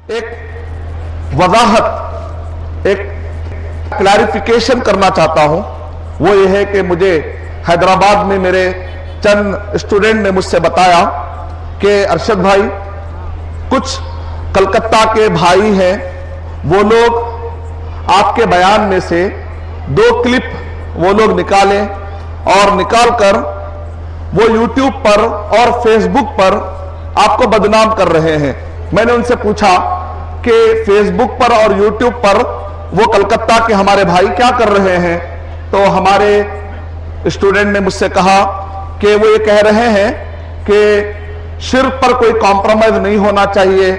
ایک وضاحت، ایک کلیریفیکیشن کرنا چاہتا ہوں. وہ یہ ہے کہ مجھے حیدرآباد میں میرے چند اسٹوڈنٹ نے مجھ سے بتایا کہ ارشد بھائی، کچھ کلکتہ کے بھائی ہیں، وہ لوگ آپ کے بیان میں سے 2 کلپ وہ لوگ نکالیں اور نکال کر وہ یوٹیوب پر اور فیس بک پر آپ کو بدنام کر رہے ہیں. میں نے ان سے پوچھا کہ فیس بک پر اور یوٹیوب پر وہ کلکتہ کے ہمارے بھائی کیا کر رہے ہیں؟ تو ہمارے اسٹوڈنٹ نے مجھ سے کہا کہ وہ یہ کہہ رہے ہیں کہ شرک پر کوئی کمپرومائز نہیں ہونا چاہیے،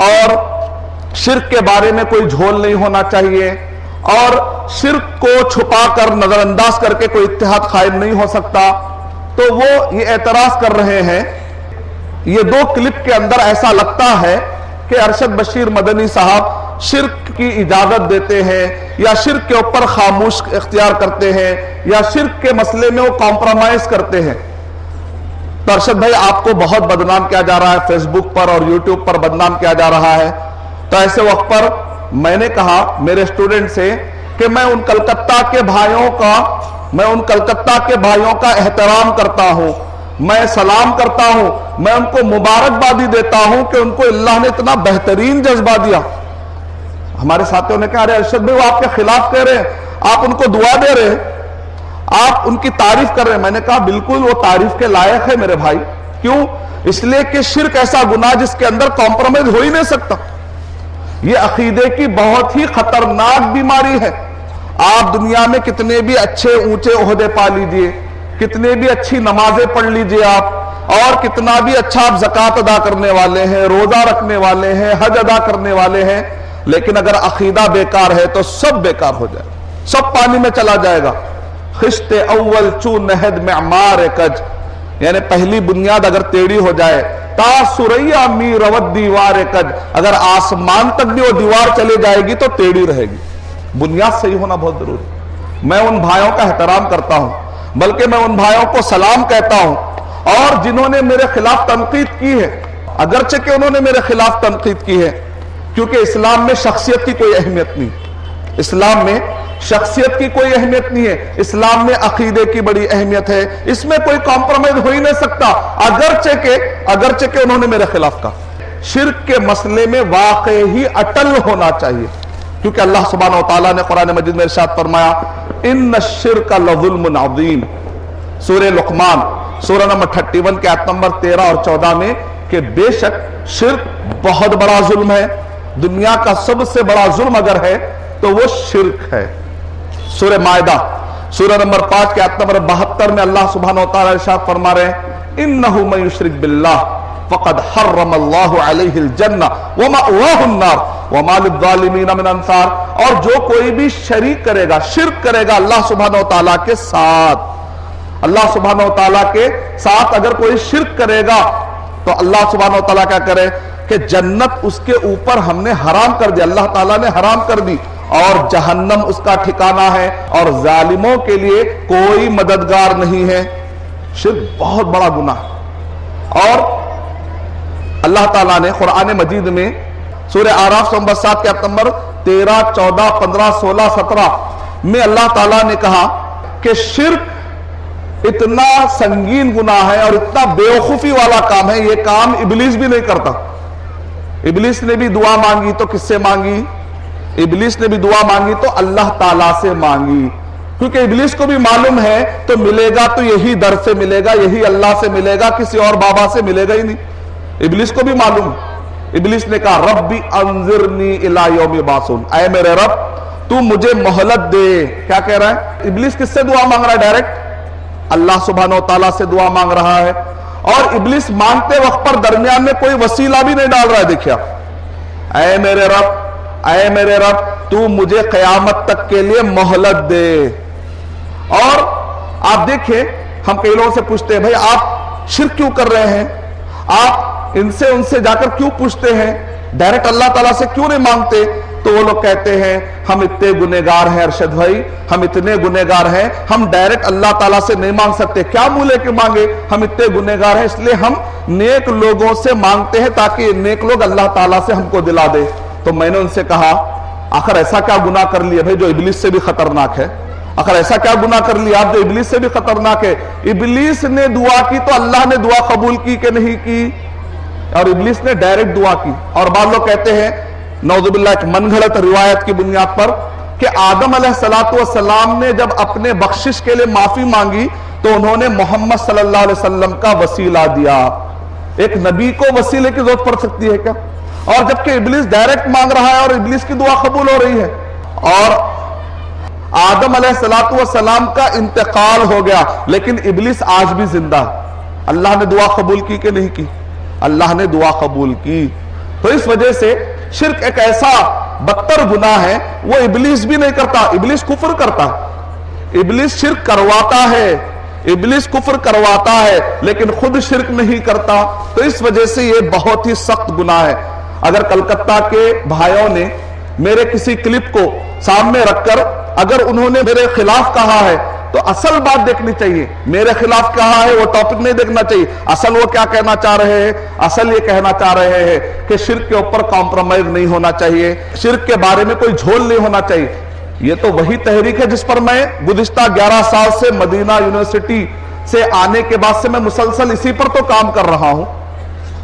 اور شرک کے بارے میں کوئی جھول نہیں ہونا چاہیے، اور شرک کو چھپا کر نظر انداز کر کے کوئی اتحاد قائم نہیں ہو سکتا. تو وہ یہ اعتراض کر رہے ہیں. یہ 2 کلپ کے اندر ایسا لگتا ہے کہ ارشد بشیر مدنی صاحب شرک کی اجازت دیتے ہیں، یا شرک کے اوپر خاموش اختیار کرتے ہیں، یا شرک کے مسئلے میں وہ کمپرومائز کرتے ہیں. تو ارشد بھائی، آپ کو بہت بدنام کیا جا رہا ہے، فیس بک پر اور یوٹیوب پر بدنام کیا جا رہا ہے. تو ایسے وقت پر میں نے کہا میرے اسٹوڈنٹ سے کہ میں ان کلکتہ کے بھائیوں کا احترام کرتا ہوں، میں سلام کرتا ہوں، میں ان کو مبارکبادی دیتا ہوں کہ ان کو اللہ نے اتنا بہترین جذبہ دیا. ہمارے ساتھیوں نے کہا ارے ارشد بھائی، وہ آپ کے خلاف کہہ رہے ہیں، آپ ان کو دعا دے رہے ہیں، آپ ان کی تعریف کر رہے ہیں. میں نے کہا بالکل وہ تعریف کے لائق ہے میرے بھائی. کیوں؟ اس لیے کہ شرک ایسا گناہ جس کے اندر کمپرومائز ہو ہی نہیں سکتا. یہ عقیدے کی بہت ہی خطرناک بیماری ہے. آپ دنیا میں کتنے بھی اچھے اونچے عہدے پا لیجئے، کتنے بھی اچھی نمازیں پڑھ لیجئے آپ، اور کتنا بھی اچھا آپ زکوٰۃ ادا کرنے والے ہیں، روزہ رکھنے والے ہیں، حج ادا کرنے والے ہیں، لیکن اگر عقیدہ بیکار ہے تو سب بیکار ہو جائے، سب پانی میں چلا جائے گا. خشت اول چو نہد معمار کج، یعنی پہلی بنیاد اگر ٹیڑھی ہو جائے، تا سریا می روت دیوار کج، اگر آسمان تک بھی وہ دیوار چلے جائے گی تو ٹیڑھی رہے گی. بنیاد صحیح ہونا بہت ضروری. میں ان بھائیوں کا احترام کرتا ہوں، بلکہ میں ان بھائیوں کو سلام کہتا ہوں. اور جنہوں نے میرے خلاف تنقید کی ہے، اگرچہ کہ انہوں نے میرے خلاف تنقید کی ہے، کیونکہ اسلام میں شخصیت کی کوئی اہمیت نہیں، اسلام میں شخصیت کی کوئی اہمیت نہیں ہے، اسلام میں عقیدے کی بڑی اہمیت ہے. اس میں کوئی کمپرومائز ہو ہی نہیں سکتا، اگرچہ کہ انہوں نے میرے خلاف کہا. شرک کے مسئلے میں واقعی ہی اٹل ہونا چاہیے، کیونکہ اللہ سبحانہ و تعالیٰ نے قرآن مجید میں ارشاد فرمایا ان الشرک لظلم عظیم، سورہ لقمان سورہ نمبر 31 کے آیت نمبر 13 اور 14 میں، کہ بے شک شرک بہت بڑا ظلم ہے. دنیا کا سب سے بڑا ظلم اگر ہے تو وہ شرک ہے. سورہ مائدہ سورہ نمبر 5 کے آیت نمبر 72 میں اللہ سبحانہ و تعالیٰ ارشاد فرما رہے ہیں انہ من یشرک باللہ فقد حرم اللہ علیہ الجنہ ومأواہ النار وما للظالمین من انصار. اور جو کوئی بھی شریک کرے گا، شرک کرے گا اللہ سبحانہ و تعالیٰ کے ساتھ، اللہ سبحانہ و تعالیٰ کے ساتھ اگر کوئی شرک کرے گا تو اللہ سبحانہ و تعالیٰ کیا کرے کہ جنت اس کے اوپر ہم نے حرام کر دی، اللہ تعالیٰ نے حرام کر دی، اور جہنم اس کا ٹھکانہ ہے، اور ظالموں کے لیے کوئی مددگار نہیں ہے. شرک بہت بڑا گناہ. اور اللہ تعالیٰ نے قرآن مجید میں سورہ اعراف نمبر 7 کے آیت نمبر 13، 14، 15، 16، 17 میں اللہ تعالیٰ نے کہا کہ شرک اتنا سنگین گناہ ہے اور اتنا بیوقوفی والا کام ہے، یہ کام ابلیس بھی نہیں کرتا. ابلیس نے بھی دعا مانگی تو کس سے مانگی؟ ابلیس نے بھی دعا مانگی تو اللہ تعالیٰ سے مانگی، کیونکہ ابلیس کو بھی معلوم ہے تو ملے گا تو یہی در سے ملے گا، یہی اللہ سے ملے گا، کسی اور بابا سے ملے گا ہی نہیں. ابلیس کو بھی معلوم. ابلیس نے کہا ربی انظرنی الی یوم یبعثون، اے میرے رب تو مجھے مہلت دے. کیا کہہ رہا ہے ابلیس؟ کس سے دعا مانگ رہا ہے؟ ڈائریکٹ اللہ سبحانہ و تعالیٰ سے دعا مانگ رہا ہے. اور ابلیس مانگتے وقت پر درمیان میں کوئی وسیلہ بھی نہیں ڈال رہا ہے. دیکھیا، اے میرے رب تو مجھے قیامت تک کے لیے مہلت دے. اور آپ دیکھیں، ہم کئی لوگوں سے پوچھتے ہیں بھائی آپ شرک کیوں کر رہے ہیں، آپ ان سے جا کر کیوں پوچھتے ہیں، ڈائریکٹ اللہ تعالیٰ سے کیوں نہیں مانگتے؟ تو تو وہ لوگ کہتے ہیں ہم اتنے گنہگار ہیں ارشد بھائی، ہم اتنے گنہگار ہیں، ہم ڈائریکٹ اللہ تعالیٰ سے نہیں مانگ سکتے، کیا منہ لے کے مانگے، ہم اتنے گنہگار ہیں، اس لیے ہم نیک لوگوں سے مانگتے ہیں تاکہ یہ نیک لوگ اللہ تعالیٰ سے ہم کو دلا دے۔ تو میں نے ان سے کہا آخر ایسا کیا گناہ کر لیا بھائی جو ابلیس سے بھی خطرناک ہے؟ آخر ایسا کیا گناہ کر لیا آپ جو ابلیس سے بھی خطرناک ہے؟ ابلیس نے دعا کی تو اللہ نے دعا قبول کی کہ نہیں کی؟ اور ابلیس نے ڈائریکٹ دعا کی۔ اور بعض لوگ کہتے ہیں نعوذ باللہ ایک من گھڑت روایت کی بنیاد پر کہ آدم علیہ السلام نے جب اپنے بخشش کے لیے معافی مانگی تو انہوں نے محمد صلی اللہ علیہ وسلم کا وسیلہ دیا۔ ایک نبی کو وسیلے کی ضرورت پڑ سکتی ہے کیا؟ اور جبکہ ابلیس ڈائریکٹ مانگ رہا ہے اور ابلیس کی دعا قبول ہو رہی ہے۔ اور آدم علیہ السلام کا انتقال ہو گیا لیکن ابلیس آج بھی زندہ۔ اللہ نے دعا قبول کی کہ نہیں کی؟ اللہ نے دعا قبول کی۔ تو اس وجہ سے شرک ایک ایسا بدتر گناہ ہے، وہ ابلیس بھی نہیں کرتا، ابلیس کفر کرتا ہے، ابلیس شرک کرواتا ہے، ابلیس کفر کرواتا ہے لیکن خود شرک نہیں کرتا۔ تو اس وجہ سے یہ بہت ہی سخت گناہ ہے۔ اگر کلکتہ کے بھائیوں نے میرے کسی کلپ کو سامنے رکھ کر اگر انہوں نے میرے خلاف کہا ہے تو اصل بات دیکھنی چاہیے، میرے خلاف کہا ہے وہ ٹاپک نہیں دیکھنا چاہیے، اصل وہ کیا کہنا چاہ رہے ہیں؟ اصل یہ کہنا چاہ رہے ہیں کہ شرک کے اوپر کمپرومائز نہیں ہونا چاہیے، شرک کے بارے میں کوئی جھول نہیں ہونا چاہیے۔ یہ تو وہی تحریک ہے جس پر میں گزشتہ 11 سال سے مدینہ یونیورسٹی سے آنے کے بعد سے میں مسلسل اسی پر تو کام کر رہا ہوں۔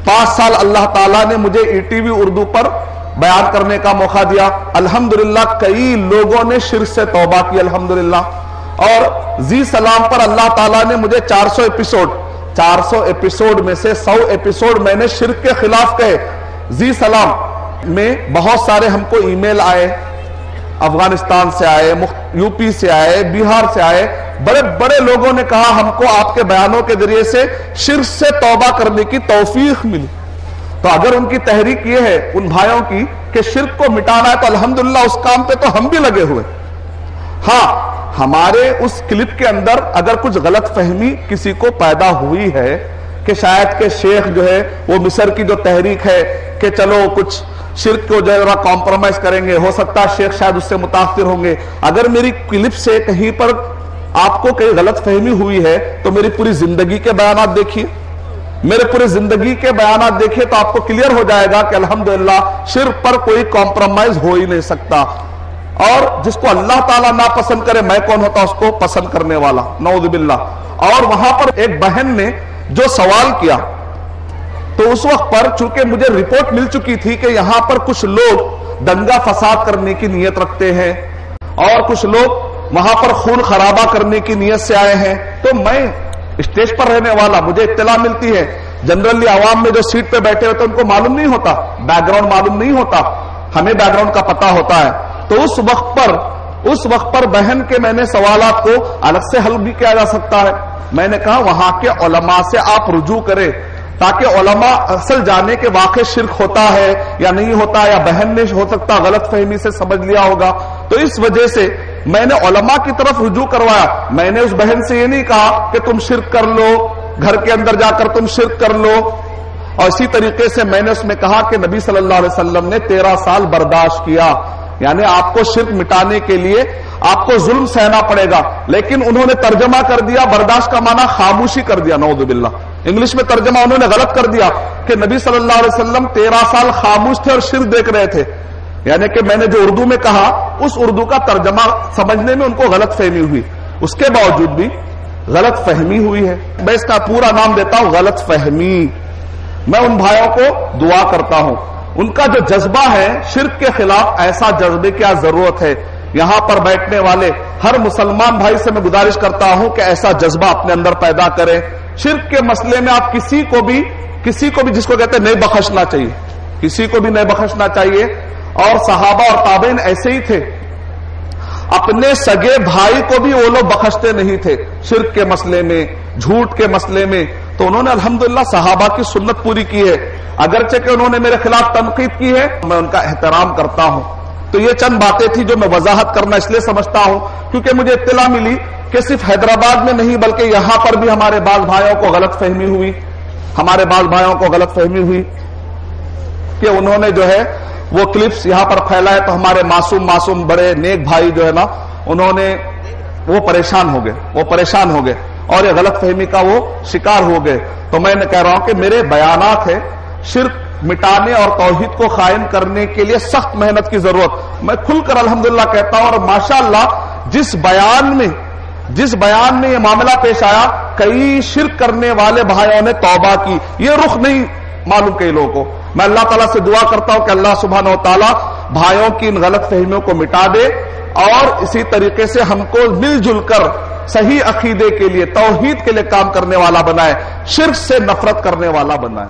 5 سال اللہ تعالیٰ نے مجھے ETV اردو پر بیان کرنے کا موقع دیا، الحمدللہ کئی لوگوں نے شرک سے توبہ کی الحمدللہ۔ اور زی سلام پر اللہ تعالیٰ نے مجھے 400 ایپیسوڈ میں سے 100 ایپیسوڈ میں نے شرک کے خلاف کہے۔ زی سلام میں بہت سارے ہم کو ای میل آئے، افغانستان سے آئے، UP سے آئے، بہار سے آئے، بڑے بڑے لوگوں نے کہا ہم کو آپ کے بیانوں کے ذریعے سے شرک سے توبہ کرنے کی توفیق ملی۔ تو اگر ان کی تحریک یہ ہے ان بھائیوں کی کہ شرک کو مٹانا ہے تو الحمدللہ اس کام پہ تو ہم بھی لگے ہوئے۔ ہاں ہمارے اس کلپ کے اندر اگر کچھ غلط فہمی کسی کو پیدا ہوئی ہے کہ شاید کہ شیخ جو ہے وہ مصر کی جو تحریک ہے کہ چلو کچھ شرک کو جو ہے کمپرومائز کریں گے، ہو سکتا ہے شیخ شاید اس سے متاثر ہوں گے۔ اگر میری کلپ سے کہیں پر آپ کو کئی غلط فہمی ہوئی ہے تو میری پوری زندگی کے بیانات دیکھیے، میرے پورے زندگی کے بیانات دیکھیے تو آپ کو کلیئر ہو جائے گا کہ الحمدللہ شرک پر کوئی کمپرومائز ہو ہی نہیں سکتا۔ اور جس کو اللہ تعالیٰ ناپسند کرے، میں کون ہوتا اس کو پسند کرنے والا، نعوذ باللہ۔ اور وہاں پر ایک بہن نے جو سوال کیا تو اس وقت پر چونکہ مجھے رپورٹ مل چکی تھی کہ یہاں پر کچھ لوگ دنگا فساد کرنے کی نیت رکھتے ہیں اور کچھ لوگ وہاں پر خون خرابہ کرنے کی نیت سے آئے ہیں، تو میں اسٹیج پر رہنے والا، مجھے اطلاع ملتی ہے جنرلی عوام میں جو سیٹ پہ بیٹھے ہوتے ہیں ان کو معلوم نہیں ہوتا، بیک گراؤنڈ معلوم نہیں ہوتا، ہمیں بیک گراؤنڈ کا پتہ ہوتا ہے۔ تو اس وقت پر بہن کے میں نے سوالات کو الگ سے حل بھی کیا جا سکتا ہے۔ میں نے کہا وہاں کے علماء سے آپ رجوع کریں تاکہ علماء اصل جانے کے واقع شرک ہوتا ہے یا نہیں ہوتا، یا بہن نے ہو سکتا غلط فہمی سے سمجھ لیا ہوگا۔ تو اس وجہ سے میں نے علماء کی طرف رجوع کروایا۔ میں نے اس بہن سے یہ نہیں کہا کہ تم شرک کر لو، گھر کے اندر جا کر تم شرک کر لو، اور اسی طریقے سے میں نے اس میں کہا کہ نبی صلی اللہ علیہ وسلم نے 13 سال برداشت کیا، یعنی آپ کو شرک مٹانے کے لیے آپ کو ظلم سہنا پڑے گا، لیکن انہوں نے ترجمہ کر دیا برداشت کا معنی خاموشی کر دیا، نعوذ باللہ۔ انگلش میں ترجمہ انہوں نے غلط کر دیا کہ نبی صلی اللہ علیہ وسلم 13 سال خاموش تھے اور شرک دیکھ رہے تھے، یعنی کہ میں نے جو اردو میں کہا اس اردو کا ترجمہ سمجھنے میں ان کو غلط فہمی ہوئی، اس کے باوجود بھی غلط فہمی ہوئی ہے۔ میں اس کا پورا نام دیتا ہوں غلط فہمی۔ میں ان بھائیوں کو دعا کرتا ہوں، ان کا جو جذبہ ہے شرک کے خلاف، ایسا جذبے کی ضرورت ہے۔ یہاں پر بیٹھنے والے ہر مسلمان بھائی سے میں گزارش کرتا ہوں کہ ایسا جذبہ اپنے اندر پیدا کریں۔ شرک کے مسئلے میں آپ کسی کو بھی جس کو کہتے ہیں نہیں بخشنا چاہیے، کسی کو بھی نہیں بخشنا چاہیے۔ اور صحابہ اور تابعین ایسے ہی تھے، اپنے سگے بھائی کو بھی وہ لوگ بخشتے نہیں تھے شرک کے مسئلے میں، جھوٹ کے مسئلے میں۔ تو انہوں نے الحمدللہ صحابہ کی سنت پوری کی ہے، اگرچہ کہ انہوں نے میرے خلاف تنقید کی ہے، میں ان کا احترام کرتا ہوں۔ تو یہ چند باتیں تھی جو میں وضاحت کرنا اس لیے سمجھتا ہوں کیونکہ مجھے اطلاع ملی کہ صرف حیدرآباد میں نہیں بلکہ یہاں پر بھی ہمارے بعض بھائیوں کو غلط فہمی ہوئی، کہ انہوں نے جو ہے وہ کلپس یہاں پر پھیلائے تو ہمارے معصوم بڑے نیک بھائی جو ہے نا انہوں نے وہ پریشان ہو گئے اور یہ غلط فہمی کا وہ شکار ہو گئے. تو میں کہہ رہا ہوں کہ میرے بیانات ہیں شرک مٹانے اور توحید کو قائم کرنے کے لیے سخت محنت کی ضرورت. میں کھل کر الحمدللہ کہتا ہوں, اور ماشاءاللہ جس بیان میں یہ معاملہ پیش آیا, کئی شرک کرنے والے بھائیوں نے توبہ کی. یہ رخ نہیں معلوم کئی لوگوں کو. میں اللہ تعالیٰ سے دعا کرتا ہوں کہ اللہ سبحانہ و تعالیٰ بھائیوں کی ان غلط فہمیوں کو مٹا دے, اور اسی طریقے سے ہم کو مل جل کر صحیح عقیدے کے لیے, توحید کے لیے کام کرنے والا بنائے, شرک سے نفرت کرنے والا بنائے.